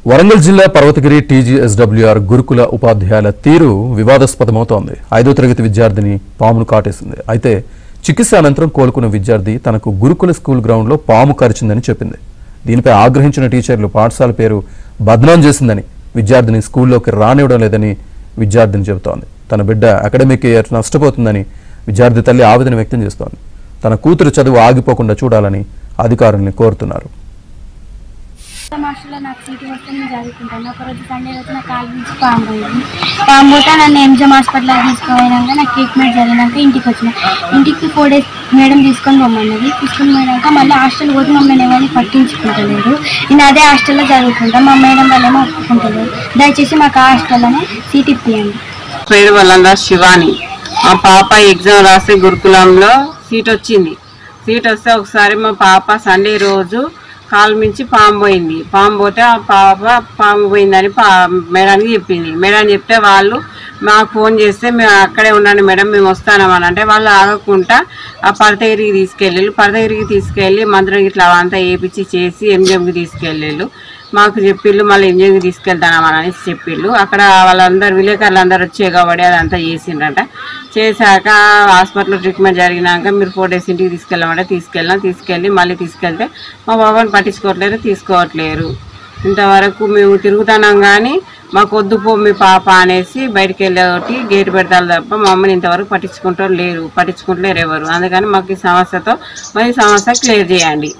వరంగల్ జిల్లా పర్వతగిరి టీజీఎస్డబ్ల్యూఆర్ గురుకుల ఉపాధ్యాయుల తీరు వివాదాస్పదమవుతోంది. 5వ తరగతి విద్యార్థిని పామును కాటేసింది. అయితే చికిత్స అనంతరం కోలుకున్న విద్యార్థి తనకు గురుకుల స్కూల్ గ్రౌండ్లో పాము కరిచిందని చెప్పింది. దీనిపై ఆగ్రహించిన టీచర్లు పాఠశాల పేరు బద్నాం చేసిందని, విద్యార్థిని స్కూల్లోకి రానివ్వడం లేదని విద్యార్థిని చెబుతోంది. తన బిడ్డ అకాడమిక్ ఇయర్ నష్టపోతుందని విద్యార్థి తల్లి ఆవేదన వ్యక్తం చేస్తోంది. తన కూతురు చదువు ఆగిపోకుండా చూడాలని అధికారుల్ని కోరుతున్నారు. మాస్టర్లో నాకు సీటు వస్తే నేను చదువుకుంటాను. ఒకరోజు సండే రోజు నా కాలు నుంచి పాము పోయింది. పాము పోతే నన్ను ఎంజిఎం హాస్పిటల్లో తీసుకుపోయినాక నాకు ట్రీట్మెంట్ జరిగినాక ఇంటికి వచ్చిన. ఇంటికి 4 days మేడం తీసుకొని పోమన్నది. తీసుకొని పోయినాక మళ్ళీ హాస్టల్ పోతే మమ్మల్ని ఎవరిని పట్టించుకుంటలేదు. నేను అదే హాస్టల్లో చదువుకుంటా. మా మేడం వాళ్ళేమో ఒప్పుకుంటలేదు. దయచేసి మాకు ఆ హాస్టల్లోనే సీట్ ఇప్పియండి. పేరు వాళ్ళ శివాని. మా పాప ఎగ్జామ్ రాసి గురుకులంలో సీట్ వచ్చింది. సీట్ వస్తే ఒకసారి మా పాప సండే రోజు కాలు మించి పాము పోయింది. పాము పోతే ఆ పాప పాము పోయిందని మేడానికి చెప్పింది. మేడం చెప్తే వాళ్ళు మాకు ఫోన్ చేస్తే మేము అక్కడే ఉండండి మేడం, మేము వస్తామని అంటే వాళ్ళు ఆగకుండా ఆ పడతగిరికి తీసుకెళ్ళి మంత్రం ఇట్లా అంతా వేపించి చేసి ఎంజిఎంకి తీసుకెళ్ళిళ్ళు. మాకు చెప్పిళ్ళు మళ్ళీ ఎంజిఎంకి తీసుకెళ్తానమని అనేసి చెప్పిళ్ళు. అక్కడ వాళ్ళందరూ విలేకరులు అందరూ వచ్చే కాబట్టి అదంతా చేసిండ్రట. చేశాక హాస్పిటల్లో ట్రీట్మెంట్ జరిగినాక మీరు 4 days ఇంటికి తీసుకెళ్ళామంటే తీసుకెళ్ళి మళ్ళీ తీసుకెళ్తే మా బాబాని తీసుకోవట్లేరు. ఇంతవరకు మేము తిరుగుతున్నాం కానీ మాకు వద్దు పో మీ పాప అనేసి బయటికి వెళ్ళి గేటు పెడతారు తప్ప మా అమ్మని ఇంతవరకు పట్టించుకుంటలేరు ఎవరు. అందుకని మాకు ఈ సమస్య క్లియర్ చేయండి.